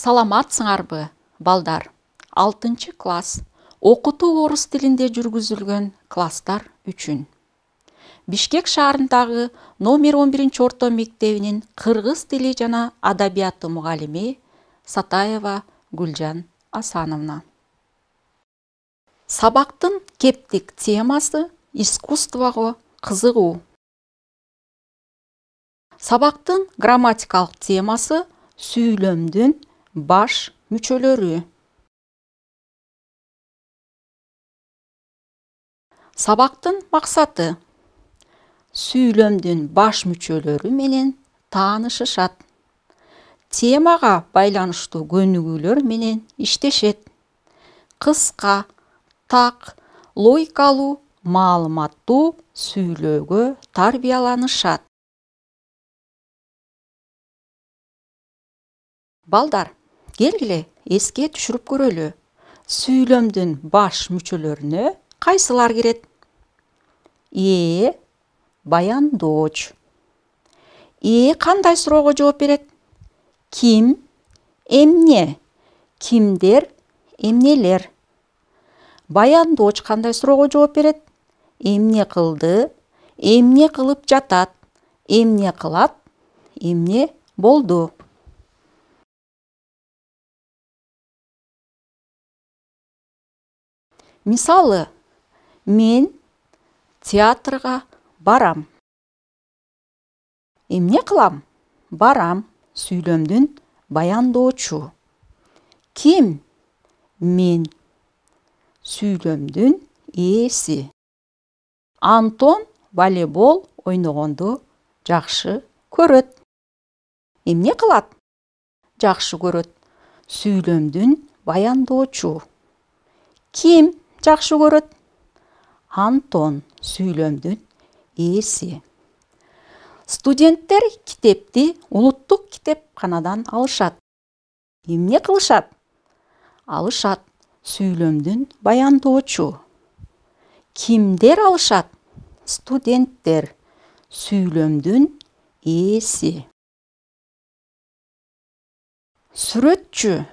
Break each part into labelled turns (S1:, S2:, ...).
S1: Саламатсыңарбы, балдар? 6 класс. Окутуу орус тилинде жүргүзүлгөн класстар үчүн. Бишкек шаарындагы номер 11 орто мектебинин кыргыз тили жана адабияты мугалими Сатаева Гүлжан Асановна. Сабактын кептик темасы искусствого кызыгуу. Сабактын грамматикалык темасы сүйлөмдүн баш мүчөлөрү. Сабактын максаты сүйлөмдүн баш мүчөлөрү менен таанышышат. Темага байланыштуу көнүгүүлөр менен иштешет. Кыска, так, логикалуу, маалыматтуу сүйлөөгө тарбияланышат. Балдар, келгиле эске түшүрүп көрөлү. Сүйлөмдүн баш мүчөлөрүнө кайсылар кирет? Баяндооч. Кандай суроого жооп берет? Ким, эмне? Кимдер, эмнелер? Баяндооч кандай суроого жооп берет? Эмне кылды, эмне кылып жатат, эмне кылат, эмне болду? Мисалы, мен театрга барам. Эмне кылам? Барам. Сүйлөмдүн баяндоочу. Ким? Мен. Сүйлөмдүн ээси. Антон волейбол ойногонду жакшы көрөт. Эмне кылат? Жакшы көрөт. Сүйлөмдүн баяндоочу. Ким жакшы көрөт? Антон. Сүйлөмдүн ээси. Студенттер китепти улуттук китепканадан алышат. Эмне кылышат? Алышат. Сүйлөмдүн баяндоочу. Кимдер алышат? Студенттер. Сүйлөмдүн ээси. Сүрөтчү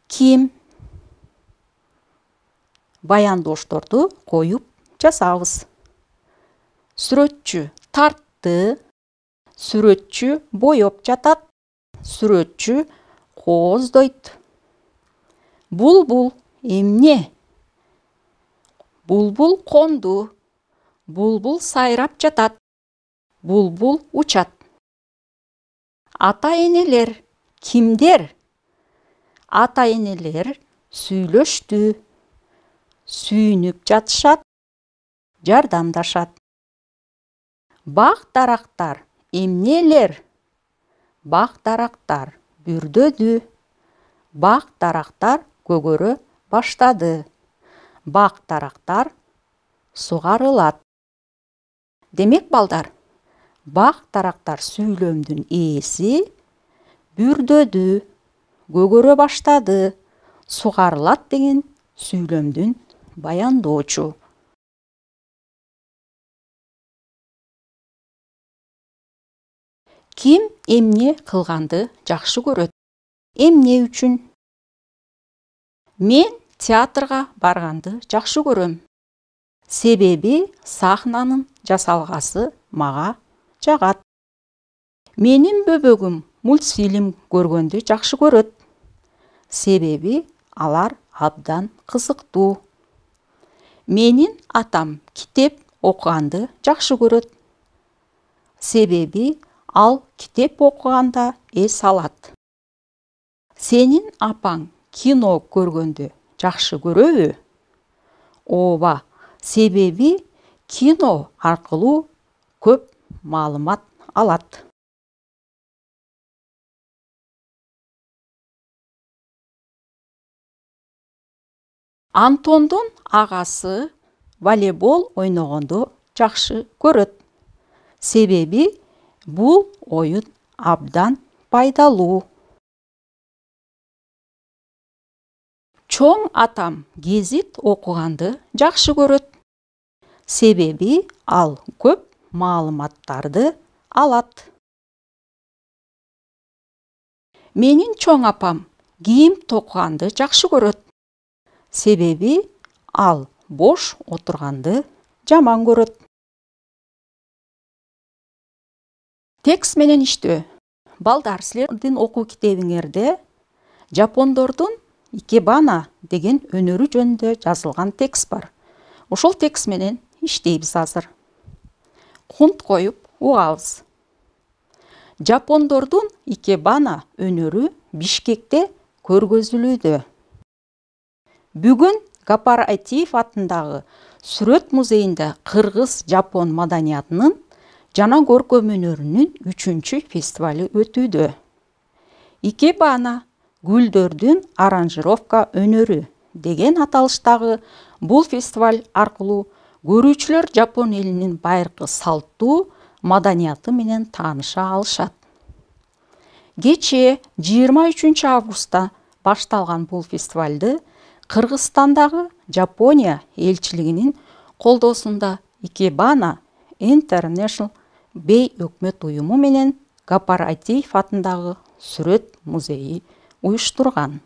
S1: ким? Баяндоошторду коюп жасабыз. Сүрөтчү тартты. Сүрөтчү боёп жатат. Сүрөтчү кооздойт. Булбул эмне? Булбул конду. Булбул сайрап жатат. Булбул учат. Ата-энелер кимдер? Ата-энелер сүйлөштү. Сүйүнүп жатышат. Жардамдашат. Бак-дарактар эмнелер? Бак-дарактар бүрдөдү. Бак-дарактар көгөрө баштады. Бак-дарактар сугарылат. Демек, балдар, бак-дарактар сүйлөмдүн ээси, бүрдөдү, көгөрө баштады, сугарылат деген сүйлөмдүн баяндоочу. Ким эмне кылганды жакшы көрөт? Эмне үчүн? Мен театрга барганды жакшы көрөм. Себеби сахнанын жасалгасы мага жагат. Менин бөбөгүм мультфильм көргөндү жакшы көрөт. Себеби алар абдан кызыктуу. Менин атам китеп окуганды жакшы көрөт. Себеби ал китеп окуганда эс алат. Сенин апаң кино көргөндү жакшы көрөбү? Ооба, себеби кино аркылуу көп маалымат алат. Антондун агасы волейбол ойногонду жакшы көрөт. Себеби бул оюн абдан пайдалуу. Чоң атам гезит окуганды жакшы көрөт. Себеби ал көп маалыматтарды алат. Менин чоң апам кийим токуганды жакшы көрөт. Себеби ал бош отурганды жаман көрөт. Текст менен иштөө. Балдар, силердин окуу китебиңерде жапондордун икебана деген өнөрү жөнүндө жазылган текст бар. Ошол текст менен иштейбиз азыр. Кунт коюп угабыз. Жапондордун икебана өнөрү Бишкекте көргөзүлүүдө. Бүгүн Гапар Айтиев атындагы Сүрөт музейинде кыргыз-жапон маданиятынын жана көркөм өнөрүнүн 3-чү фестивалы өтүүдө. Икебана гүлдөрдүн аранжировка өнөрү деген аталыштагы бул фестиваль аркылуу көрүүчүлөр Жапон элинин байыркы салттуу маданияты менен тааныша алышат. Кечээ 23 августта башталган бул фестивалды Кыргызстандагы Жапония элчилигинин колдоосунда Икебана International бейөкмөт уюму менен Гапар Айтиев атындагы Сүрөт музейи уюштурган.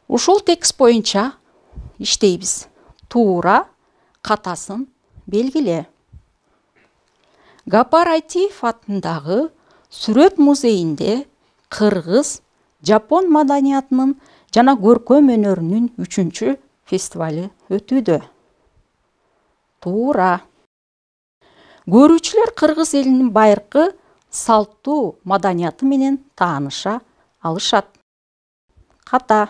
S1: Ушул текст боюнча иштейбиз. Туура, катасын белгиле. Гапар Айтиев атындагы Сүрөт музейинде кыргыз-жапон маданиятынын жана көркөм өнөрүнүн 3-чү фестивалы өтүүдө. Туура. Көрүүчүлөр кыргыз элинин байыркы салттуу маданияты менен тааныша алышат. Ката.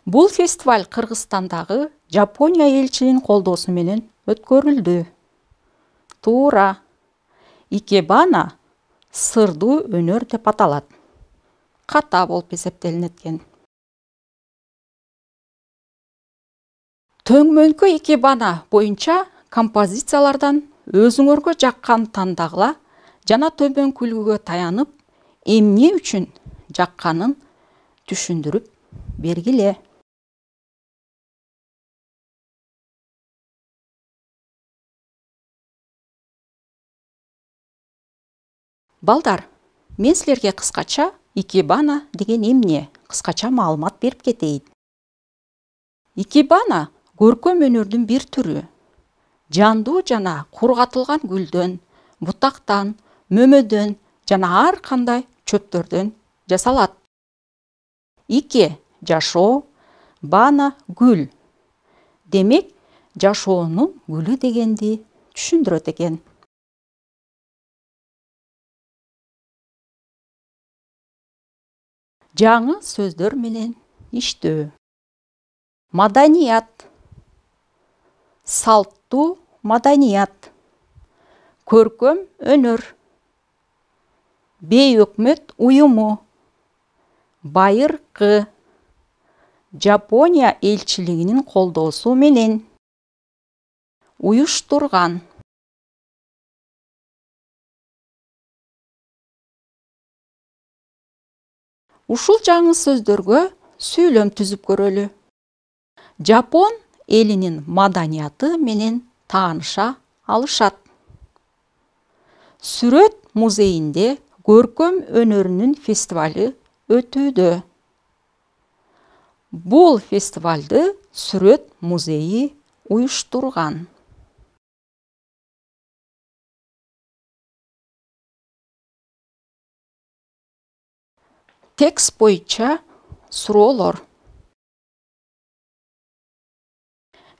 S1: Бул фестиваль Кыргызстандагы Жапония элчилигинин колдоосу менен өткөрүлдү. Туура. Икебана сырдуу өнөр деп аталат. Ката болуп эсептелинет экен. Төңмөнкө икебана боюнча композициялардан өзүңөргө жаккан тандагыла жана төмөнкү үлгүгө таянып, эмне үчүн жакканын түшүндүрүп бергиле. Балдар, мен силерге кыскача икебана деген эмне кыскача маалымат берип кетейин. Икебана көркөм өнөрдүн бир түрү. Жандуу жана кургатылган гүлдөн, бутактан, мөмөдөн жана ар кандай чөптөрдөн жасалат. Ике жашоо, бана гүл. Демек, жашоонун гүлү дегенди түшүндүрөт экен. Жаңы сөздөр менен иштөө. Маданият. Салттуу маданият. Көркөм өнөр. Бейөкмөт уюму. Байыркы. Жапония элчилигинин колдоосу менен уюштурган. Ушул жаңы сөздөргө сүйлөм түзүп көрөлү. Жапон элинин маданияты менен тааныша алышат. Сүрөт музейинде көркөм өнөрүнүн фестивалы өтүүдө. Бул фестивалды Сүрөт музейи уюштурган. Текст боюнча суроолор.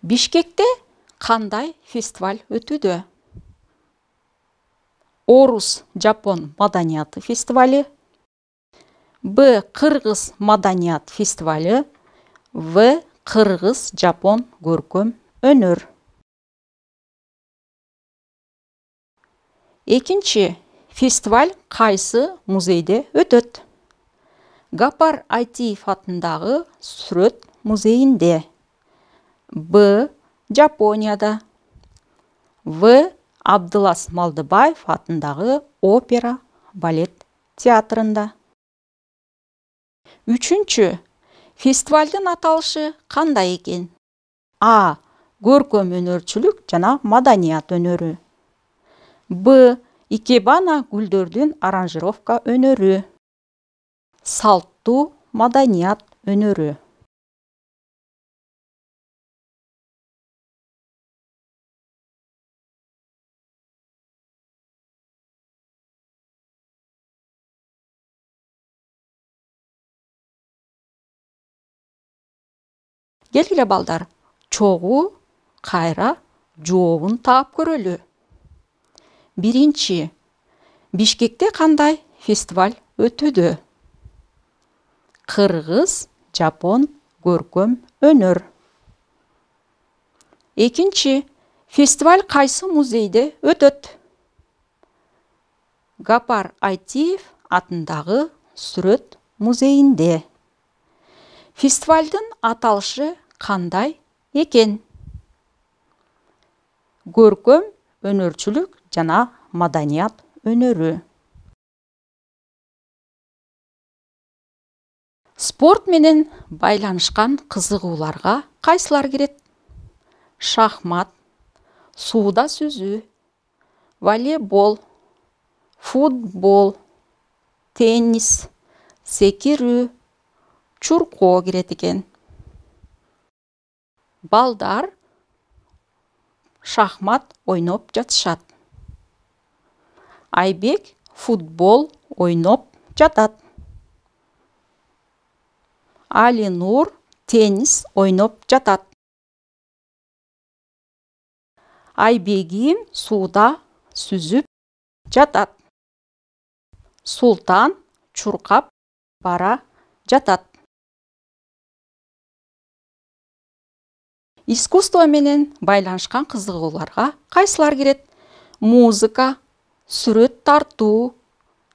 S1: Бишкекте кандай фестиваль өтүүдө? Орус-Жапон маданияты фестивали, Б. Кыргыз маданият фестивали, В. Кыргыз-Жапон көркөм өнөр. Экинчи, фестиваль кайсы музейде өтөт? Гапар Айтиев атындагы Сүрөт музейинде. Б. Жапонияда. В. Абдылас Малдыбаев атындагы опера балет театрында. Үчүнчү, фестивалдын аталышы кандай экен? А. Көркөм өнөрчүлүк жана маданият өнөрү. Б. Икебана гүлдөрдүн аранжировка өнөрү. Салттуу маданият өнөрү. Келгиле балдар, чогуу кайра жообун таап көрөлү. Биринчи, Бишкекте кандай фестиваль өтүүдө? Кыргыз, жапон, көркөм өнөр. Экинчи, фестиваль кайсы музейде өтөт? Гапар Айтиев атындагы сүрөт музейинде. Фестивалдын аталышы кандай экен? Көркөм өнөрчүлүк жана маданият өнөрү. Спорт менен байланышкан кызыгууларга кайсылар кирет? Шахмат, сууда сүзүү, волейбол, футбол, теннис, секирүү, чуркоо кирет экен. Балдар шахмат ойноп жатышат. Айбек футбол ойноп жатат. Алинур теннис ойноп жатат. Айбегим сууда сүзүп жатат. Султан чуркап бара жатат. Искусство менен байланышкан кызыгууларга кайсылар кирет? Музыка, сүрөт тартуу,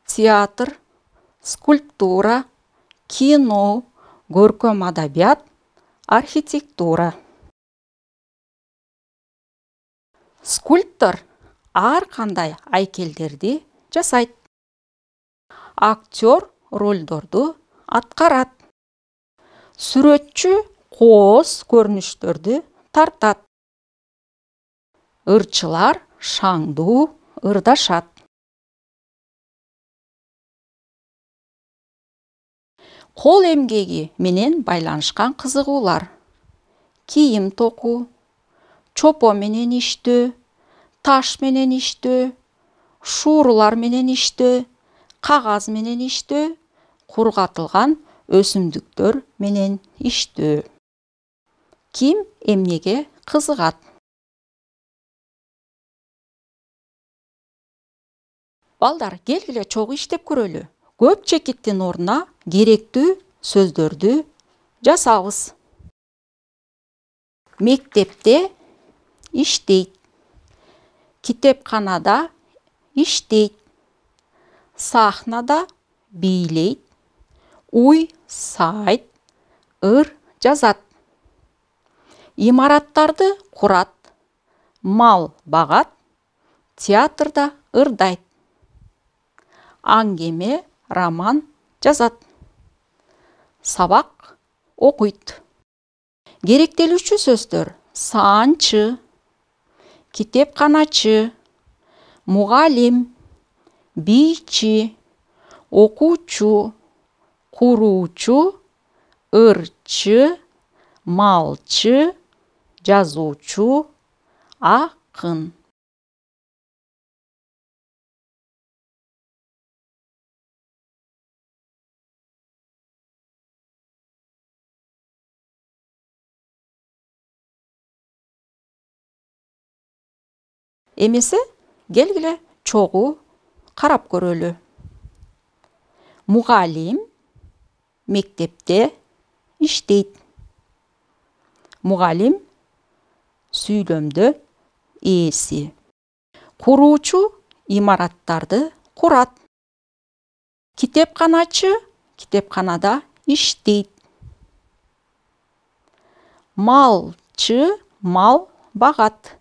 S1: театр, скульптура, кино, көркөм адабият, архитектура. Скульптор ар кандай айкелдерди жасайт. Актер ролдорду аткарат. Сүрөтчү кооз көрүнүштөрдү тартат. Ырчылар шаңдуу ырдашат. Кол эмгеги менен байланышкан кызыгуулар. Кийим токуу, чопо менен иштөө, таш менен иштөө, шуурулар менен иштөө, кагаз менен иштөө, кургатылган өсүмдүктөр менен иштөө. Ким эмнеге кызыгат? Балдар, келгиле чогуу иштеп көрөлү. Көп чекиттин ордуна керектүү сөздөрдү жасабыз. Мектепте иштейт. Китепканада иштейт. Сахнада бийлейт. Уй сайт, ыр жазат. Имараттарды курат. Мал багат. Театрда ырдайт. Аңгеме, роман жазат. Сабак окуйт. Керектелүүчү сөздөр: саанчы, китепканачы, мугалим, бийчи, окуучу, куруучу, ырчы, малчы, жазуучу, акын. Эмесе, келгиле чогуу карап көрөлү. Мугалим мектепте иштейт. Мугалим сүйлөмдө ээси. Куруучу имараттарды курат. Китепканачы китепканада иштейт. Малчы мал багат.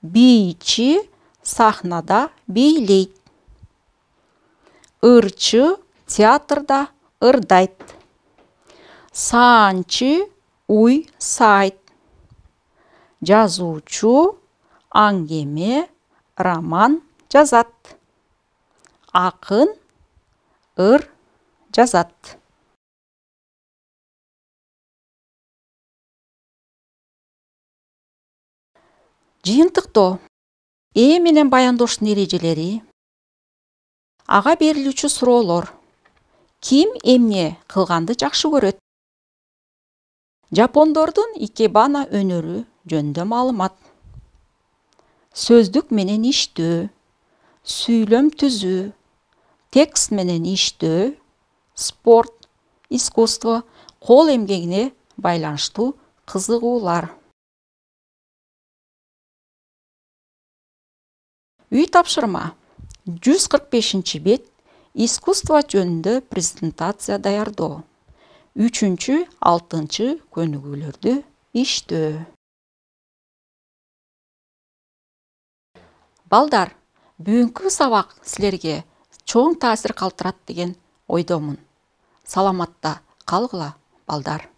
S1: Бийчи сахнада бийлейт. Ырчы театрда ырдайт. Саанчы уй сайт. Жазуучу аңгеме, роман жазат. Ақын ыр жазат. Жыйынтыктоо. Ээ менен баяндоошдун эрежелери. Ага берилүүчү суроолор. Ким эмне кылганды жакшы көрөт? Жапондордун икебана өнөрү жөнүндө маалымат. Сөздүк менен иштөө, сүйлөм түзүү, текст менен иштөө, спорт, искусство, кол эмгегине байланыштуу кызыгуулар. Үй тапшырма. 145 бет. Искусство жөнүндө презентация даярдоо. 3-6 көнүгүүлөрдү иштөө. Балдар, бүгүнкү сабак силерге чоң таасир калтырат деген ойдомун. Саламатта калгыла, балдар.